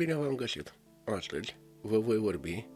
Bine v-am găsit! Astăzi vă voi vorbi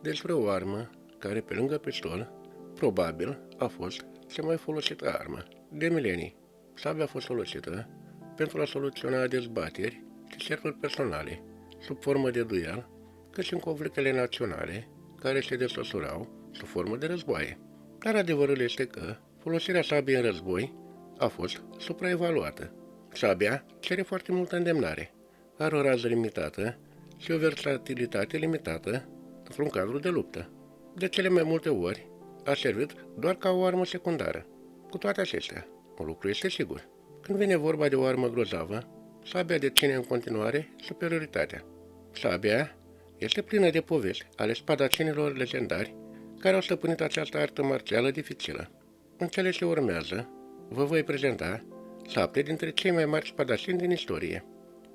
despre o armă care, pe lângă pistol, probabil a fost cea mai folosită armă de milenii. Sabia a fost folosită pentru a soluționa dezbateri și certuri personale, sub formă de duel, cât și în conflictele naționale care se desfășurau sub formă de războaie. Dar adevărul este că folosirea sabiei în război a fost supraevaluată. Sabia cere foarte multă îndemnare, are o rază limitată și o versatilitate limitată într-un cadru de luptă. De cele mai multe ori a servit doar ca o armă secundară. Cu toate acestea, un lucru este sigur. Când vine vorba de o armă grozavă, sabia deține în continuare superioritatea. Sabia este plină de povești ale spadacinilor legendari care au stăpânit această artă marțială dificilă. În cele ce urmează, vă voi prezenta 7 dintre cei mai mari spadacini din istorie.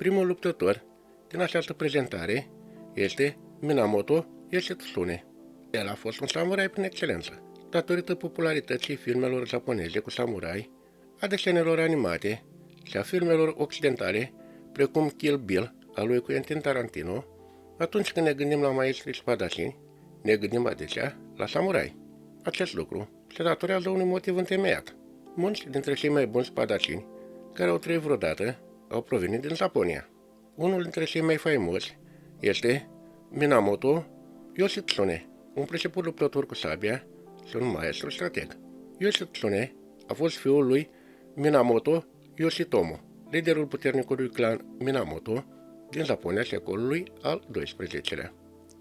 Primul luptător din această prezentare este Minamoto Yoshitsune. El a fost un samurai prin excelență, datorită popularității filmelor japoneze cu samurai, a desenelor animate și a filmelor occidentale, precum Kill Bill al lui Quentin Tarantino. Atunci când ne gândim la maestrii spadacini, ne gândim adesea la samurai. Acest lucru se datorează unui motiv întemeiat. Mulți dintre cei mai buni spadacini care au trăit vreodată au provenit din Japonia. Unul dintre cei mai faimoși este Minamoto Yoshitsune, un priceput luptător cu sabia și un maestru strateg. Yoshitsune a fost fiul lui Minamoto Yoshitomo, liderul puternicului clan Minamoto din Japonia secolului al XII-lea.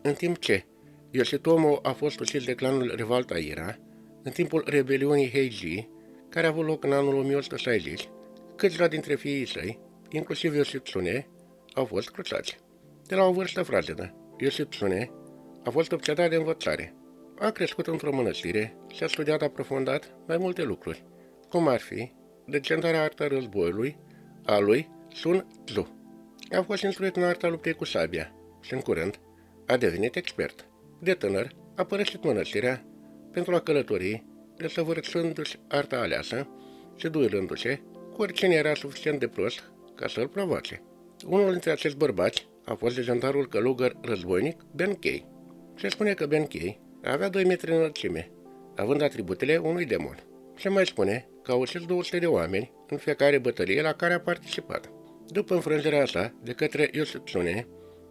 În timp ce Yoshitomo a fost ucis de clanul rival Taira, în timpul rebeliunii Heiji, care a avut loc în anul 1160, câțiva dintre fiii săi, inclusiv Yoshitsune, au fost cruțați. De la o vârstă fragedă, Yoshitsune a fost obsedat de învățare. A crescut într-o mănăstire și a studiat aprofundat mai multe lucruri, cum ar fi legendarea arta războiului a lui Sun Tzu. A fost instruit în arta luptei cu sabia și, în curând, a devenit expert. De tânăr, a părăsit mănăstirea pentru a călători, desăvârșindu-și arta aleasă și duelându-se cu oricine era suficient de prost ca să-l provoace. Unul dintre acești bărbați a fost legendarul călugăr războinic Benkei. Se spune că Benkei avea 2 metri înălțime, având atributele unui demon. Se mai spune că a ucis 200 de oameni în fiecare bătălie la care a participat. După înfrângerea sa de către Yoshitsune,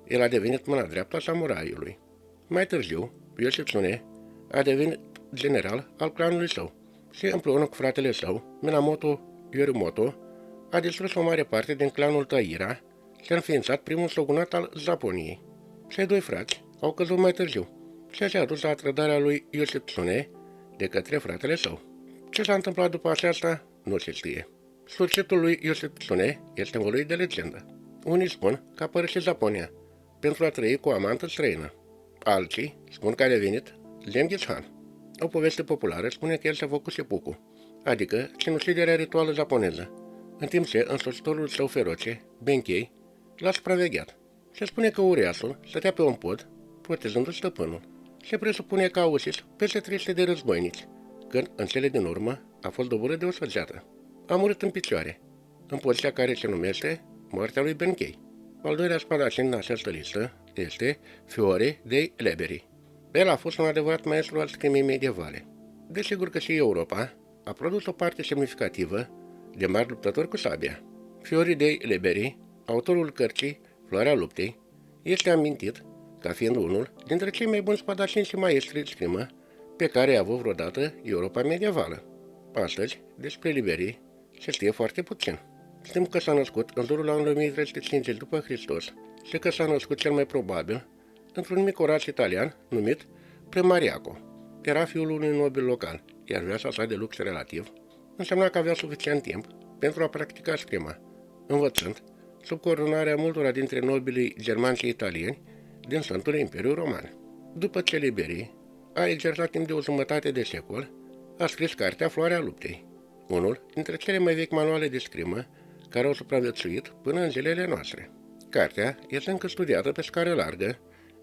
el a devenit mâna dreaptă a samuraiului. Mai târziu, Yoshitsune a devenit general al clanului său și, împreună cu fratele său, Minamoto Yorimoto, a distrus o mare parte din clanul Taira și a înființat primul shogunat al Japoniei. Cei doi frați au căzut mai târziu, ceea ce a dus la trădarea lui Yoshitsune de către fratele său. Ce s-a întâmplat după aceasta nu se știe. Sfârșitul lui Yoshitsune este învăluit de legendă. Unii spun că a părăsit Japonia pentru a trăi cu o amantă străină. Alții spun că a devenit Genghis Khan. O poveste populară spune că el s-a făcut seppuku, adică sinuciderea rituală japoneză, în timp ce însoțitorul său feroce, Benkei, l-a supravegheat. Se spune că uriașul stătea pe un pod, protejându-și stăpânul. Se presupune că a ucis peste 300 de războinici, când, în cele din urmă, a fost doborât de o săgeată. A murit în picioare, în poziția care se numește moartea lui Benkei. Al doilea spadacin în această listă este Fiore dei Leberi. El a fost un adevărat maestru al scrimii medievale. Desigur că și Europa a produs o parte semnificativă de mari luptători cu sabia. Fiore dei Leberi, autorul cărții Floarea luptei, este amintit ca fiind unul dintre cei mai buni spadacini și maestri de scrimă pe care a avut vreodată Europa medievală. Astăzi, despre Liberi se știe foarte puțin. Știm că s-a născut în jurul anului 1350 după Hristos și că s-a născut cel mai probabil într-un mic oraș italian numit Premariaco. Era fiul unui nobil local, iar viața sa de lux relativ însemna că avea suficient timp pentru a practica scrima, învățând sub coordonarea multora dintre nobilii germani și italieni din Sfântul Imperiu Roman. După ce Liberi a exersat timp de o jumătate de secol, a scris cartea Floarea luptei, unul dintre cele mai vechi manuale de scrimă care au supraviețuit până în zilele noastre. Cartea este încă studiată pe scară largă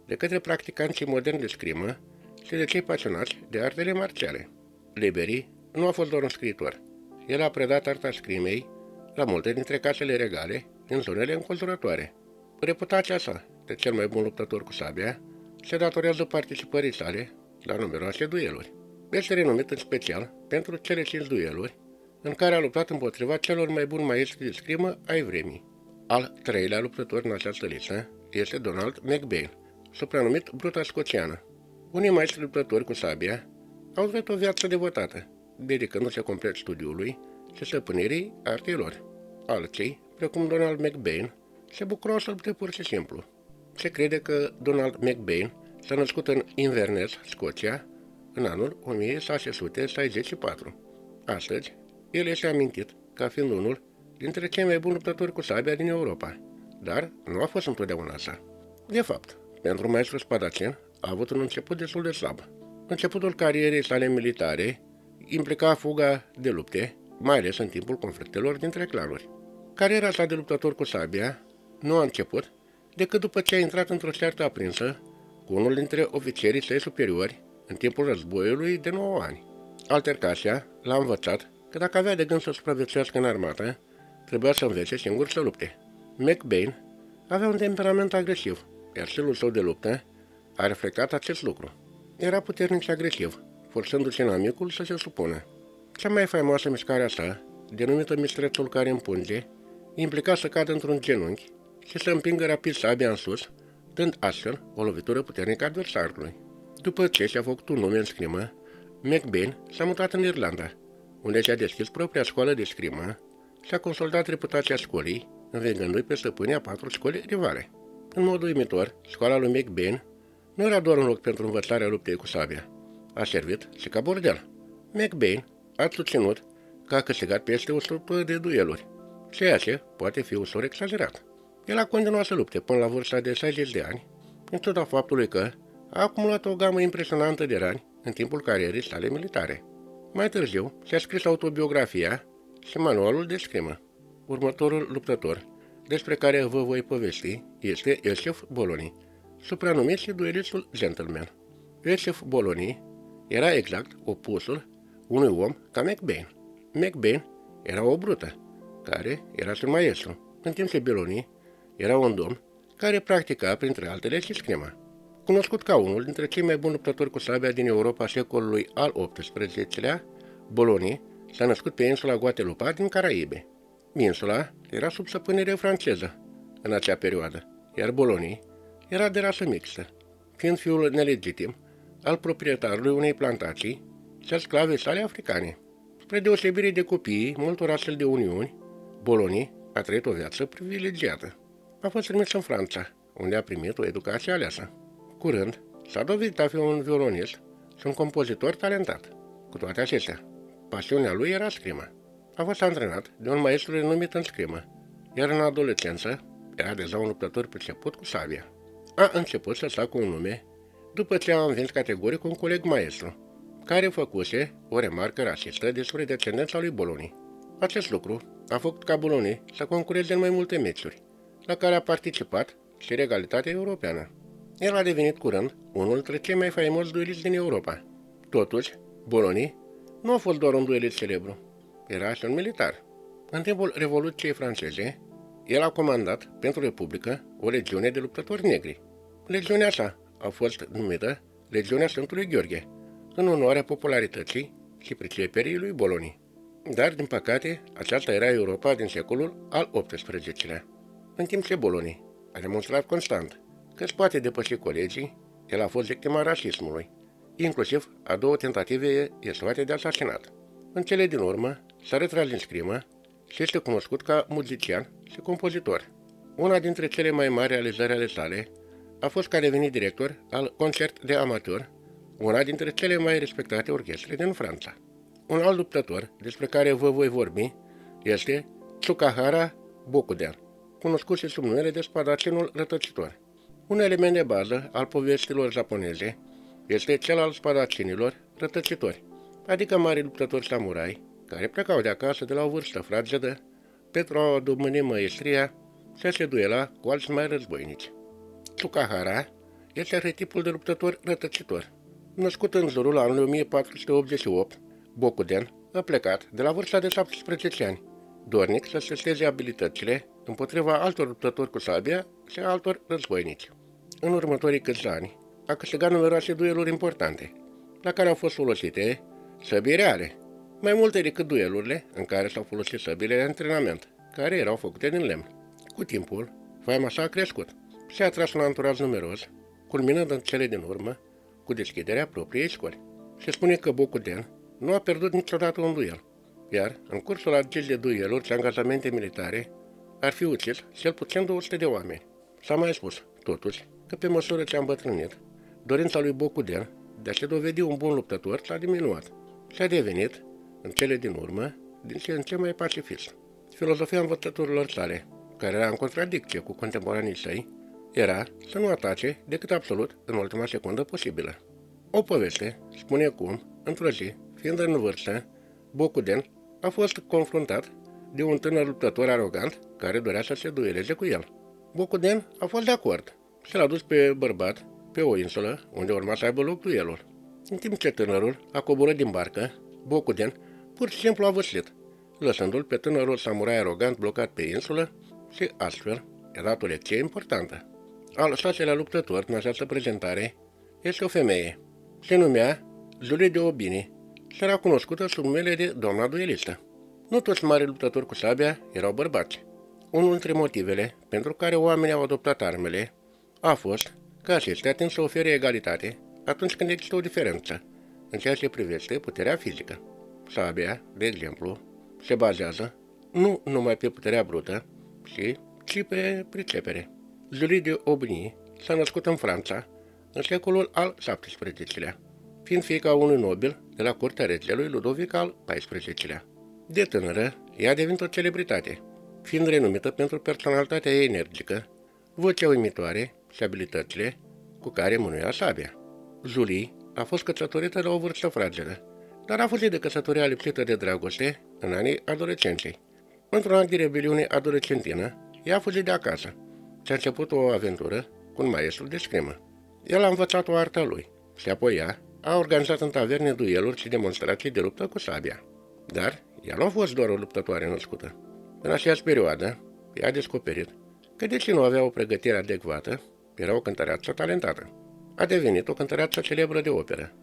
de către practicanții moderni de scrimă și de cei pasionați de artele marțiale. Liberi nu a fost doar un scriitor. El a predat arta scrimei la multe dintre casele regale din zonele înconjurătoare. Reputația sa de cel mai bun luptător cu sabia se datorează participării sale la numeroase dueluri. Este renumit în special pentru cele 5 dueluri în care a luptat împotriva celor mai buni maestri de scrimă ai vremii. Al treilea luptător în această listă este Donald McBain, supranumit Bruta Scoțiană. Unii maestri luptători cu sabia au trăit o viață devotată, dedicându-se complet studiului și stăpânirii artei lor. Alții, precum Donald McBain, se bucurau să lupte pur și simplu. Se crede că Donald McBain s-a născut în Inverness, Scoția, în anul 1664. Astăzi, el este amintit ca fiind unul dintre cei mai buni luptători cu sabia din Europa, dar nu a fost întotdeauna așa. De fapt, pentru maestrul spadacin a avut un început destul de slab. Începutul carierei sale militare implica fuga de lupte, mai ales în timpul conflictelor dintre clanuri. Cariera sa de luptător cu sabia nu a început decât după ce a intrat într-o ceartă aprinsă cu unul dintre ofițerii săi superiori în timpul războiului de 9 ani. Altercația l-a învățat că dacă avea de gând să supraviețuiască în armată, trebuia să învețe singur să lupte. McBain avea un temperament agresiv, iar stilul său de luptă a reflectat acest lucru. Era puternic și agresiv, forțându-se inamicul să se supună. Cea mai faimoasă mișcare a sa, denumită mistrețul care împunge, implica să cadă într-un genunchi și să împingă rapid sabia în sus, dând astfel o lovitură puternică adversarului. După ce și-a făcut un nume în scrimă, McBain s-a mutat în Irlanda, unde și-a deschis propria școală de scrimă și a consolidat reputația școlii, învingându-i pe stăpânii a 4 școli rivale. În mod uimitor, școala lui McBain nu era doar un loc pentru învățarea luptei cu sabia. A servit și ca bordel. McBain a susținut că a câștigat peste 100 de dueluri, ceea ce poate fi ușor exagerat. El a continuat să lupte până la vârsta de 60 de ani, în ciuda faptului că a acumulat o gamă impresionantă de rani în timpul carierei sale militare. Mai târziu și-a scris autobiografia și manualul de scrimă. Următorul luptător despre care vă voi povesti este Iosif Boloni, supranumit și duelistul gentleman. Iosif Boloni era exact opusul unui om ca McBain. McBain era o brută, care era și maestru, în timp ce Boloni era un domn care practica, printre altele, și scrima. Cunoscut ca unul dintre cei mai buni luptători cu sabia din Europa secolului al XVIII-lea, Boloni s-a născut pe insula Guadeloupe din Caraibe. Insula era sub stăpânire franceză în acea perioadă, iar Boloni era de rasă mixtă, fiind fiul nelegitim al proprietarului unei plantații și al sclavei sale africane. Spre deosebire de copiii multor astfel de uniuni, Boloni a trăit o viață privilegiată. A fost trimis în Franța, unde a primit o educație aleasă. Curând, s-a dovedit a fi un violonist și un compozitor talentat. Cu toate acestea, pasiunea lui era scrima. A fost antrenat de un maestru renumit în scrimă, iar în adolescență era deja un luptător priceput cu sabia. A început să facă un nume după ce a învins categoric un coleg maestru, care făcuse o remarcă rasistă despre descendența lui Boloni. Acest lucru a făcut ca Boloni să concureze în mai multe meciuri, la care a participat și regalitatea europeană. El a devenit curând unul dintre cei mai faimoși dueliști din Europa. Totuși, Boloni nu a fost doar un duelist celebru, era și un militar. În timpul Revoluției franceze, el a comandat pentru Republică o legiune de luptători negri. Legiunea sa a fost numită Legiunea Sfântului Gheorghe, în onoarea popularității și priceperii lui Boloni. Dar, din păcate, aceasta era Europa din secolul al XVIII-lea. În timp ce Boloni a demonstrat constant că își poate depăși colegii, el a fost victima rasismului, inclusiv a 2 tentative eșuate de asasinat. În cele din urmă, s-a retras din scrimă și este cunoscut ca muzician și compozitor. Una dintre cele mai mari realizări ale sale a fost că a devenit director al Concert de Amateur, una dintre cele mai respectate orchestre din Franța. Un alt luptător despre care vă voi vorbi este Tsukahara Bokuden, cunoscut și sub numele de spadacinul rătăcitor. Un element de bază al poveștilor japoneze este cel al spadacinilor rătăcitori, adică mari luptători samurai care plecau de acasă de la o vârstă fragedă pentru a domâni maestria și a se duela cu alți mai războinici. Tsukahara este arhetipul de luptător rătăcitor. Născut în jurul anului 1488, Bokuden a plecat de la vârsta de 17 ani, dornic să testeze abilitățile împotriva altor luptători cu sabia și a altor războinici. În următorii câțiva ani, a câștigat numeroase dueluri importante, la care au fost folosite săbii reale, mai multe decât duelurile în care s-au folosit săbile de antrenament, care erau făcute din lemn. Cu timpul, faima sa a crescut și a atras un anturaj numeros, culminând în cele din urmă cu deschiderea propriei școli. Se spune că Bokuden nu a pierdut niciodată un duel, iar în cursul a zeci de dueluri și angajamente militare ar fi ucis cel puțin 200 de oameni. S-a mai spus, totuși, că pe măsură ce a îmbătrânit, dorința lui Bokuden de a se dovedi un bun luptător s-a diminuat și a devenit, în cele din urmă, din ce în ce mai pacifist. Filozofia învățăturilor sale, care era în contradicție cu contemporanii săi, era să nu atace decât absolut în ultima secundă posibilă. O poveste spune cum, într-o zi, fiind în vârstă, Bokuden a fost confruntat de un tânăr luptător arogant care dorea să se dueleze cu el. Bokuden a fost de acord și l-a dus pe bărbat pe o insulă unde urma să aibă loc duelul. În timp ce tânărul a coborât din barcă, Bokuden pur și simplu a văslit, lăsându-l pe tânărul samurai arogant blocat pe insulă și astfel i-a dat o lecție importantă. Al șaselea luptător în această prezentare este o femeie. Se numea Julie de Obini și era cunoscută sub numele de doamna duelistă. Nu toți mari luptători cu sabia erau bărbați. Unul dintre motivele pentru care oamenii au adoptat armele a fost că acestea tind să ofere egalitate atunci când există o diferență în ceea ce privește puterea fizică. Sabia, de exemplu, se bazează nu numai pe puterea brută, ci pe pricepere. Julie de Aubigny s-a născut în Franța în secolul al XVII-lea, fiind fiica unui nobil de la curtea regelui Ludovic al XIV-lea. De tânără, ea a devenit o celebritate, fiind renumită pentru personalitatea ei energică, vocea uimitoare și abilitățile cu care mânuia sabia. Julie a fost căsătorită la o vârstă fragedă, dar a fugit de căsătoria lipsită de dragoste în anii adolescenței. Într-un an de rebeliune adolescentină, ea a fugit de acasă și a început o aventură cu un maestru de scrimă. El a învățat o artă lui și apoi ea a organizat în taverne dueluri și demonstrații de luptă cu sabia. Dar ea nu a fost doar o luptătoare născută. În aceeași perioadă, ea a descoperit că deși nu avea o pregătire adecvată, era o cântăreață talentată. A devenit o cântăreață celebră de operă.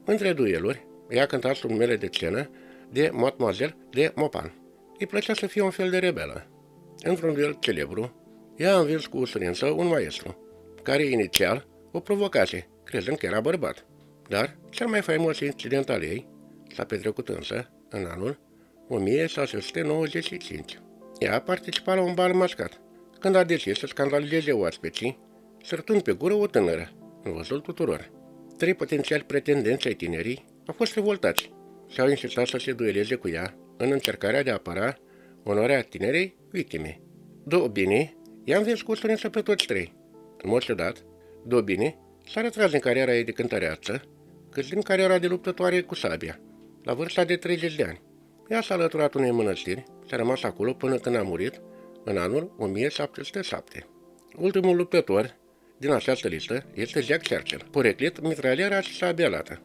Între dueluri, ea a cântat sub numele de scenă de Mademoiselle de Maupin. Îi plăcea să fie un fel de rebelă. Într-un duel celebru, ea a învins cu ușurință un maestru, care inițial o provocase, crezând că era bărbat. Dar cel mai faimos incident al ei s-a petrecut însă în anul 1695. Ea a participat la un bal mascat, când a decis să scandalizeze oaspeții, sărtând pe gură o tânără, în văzul tuturor. 3 potențiali pretendenți ai tinerii au fost revoltați și au insistat să se dueleze cu ea în încercarea de a apăra onoarea tinerei victime. D'Aubigny i-a învins cu ușurință pe toți 3. În mod ciudat, D'Aubigny s-a retras din cariera ei de cântăreață, cât din cariera de luptătoare cu sabia, la vârsta de 30 de ani. Ea s-a alăturat unei mănăstiri și a rămas acolo până când a murit în anul 1707. Ultimul luptător din această listă este Jack Churchill, poreclit mitraliera și sabia lată.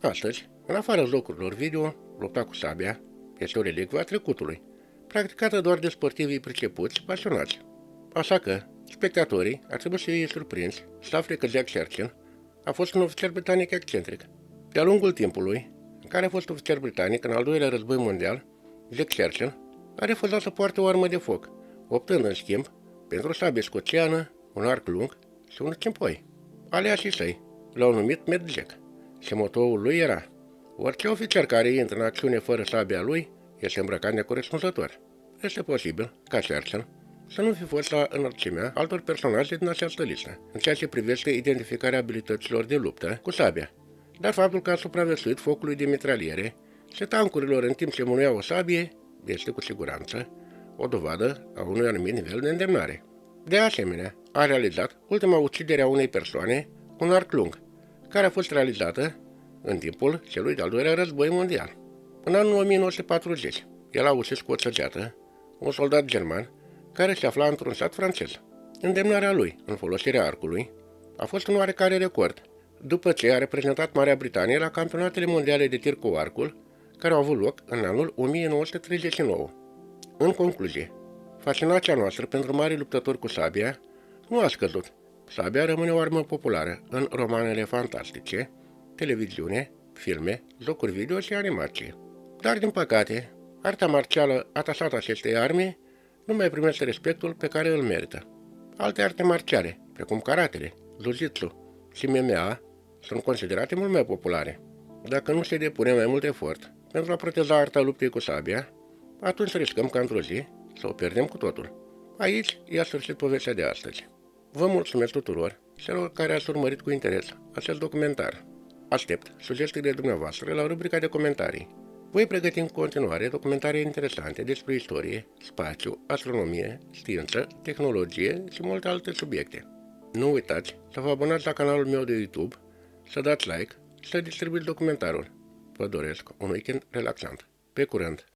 Astăzi, în afara jocurilor video, lupta cu sabia este o relicvă a trecutului, practicată doar de sportivii pricepuți și pasionați. Așa că, spectatorii ar trebui să fie surprinși să afle că Jack Churchill a fost un ofițer britanic excentric. De-a lungul timpului, în care a fost ofițer britanic în al doilea război mondial, Jack Churchill a refuzat să poarte o armă de foc, optând în schimb pentru o sabie scoțiană, un arc lung și un cimpoi. Aliașii săi l-au numit Mad Jack și motoul lui era: orice ofițer care intră în acțiune fără sabia lui este îmbrăcat necorespunzător. Este posibil ca Churchill să nu fi fost la înălțimea altor personaje din această listă, în ceea ce privește identificarea abilităților de luptă cu sabia, dar faptul că a supraviețuit focului de mitraliere și tancurilor în timp ce mânuia o sabie este cu siguranță o dovadă a unui anumit nivel de îndemnare. De asemenea, a realizat ultima ucidere a unei persoane cu un arc lung, care a fost realizată în timpul celui de-al doilea război mondial. În anul 1940, el a ucis cu o săgeată un soldat german care se afla într-un sat francez. Îndemnarea lui în folosirea arcului a fost un oarecare record, după ce a reprezentat Marea Britanie la campionatele mondiale de tir cu arcul, care au avut loc în anul 1939. În concluzie, Fascinația noastră pentru mari luptători cu sabia nu a scăzut. Sabia rămâne o armă populară în romanele fantastice, televiziune, filme, jocuri video și animație. Dar, din păcate, arta marțială atașată acestei arme nu mai primește respectul pe care îl merită. Alte arte marțiale, precum karatele, jiu-jitsu și MMA, sunt considerate mult mai populare. Dacă nu se depune mai mult efort pentru a proteja arta luptei cu sabia, atunci riscăm ca într-o zi să o pierdem cu totul. Aici i-a sfârșit povestea de astăzi. Vă mulțumesc tuturor celor care ați urmărit cu interes acest documentar. Aștept sugestiile dumneavoastră la rubrica de comentarii. Voi pregăti în continuare documentare interesante despre istorie, spațiu, astronomie, știință, tehnologie și multe alte subiecte. Nu uitați să vă abonați la canalul meu de YouTube, să dați like și să distribuiți documentarul. Vă doresc un weekend relaxant. Pe curând!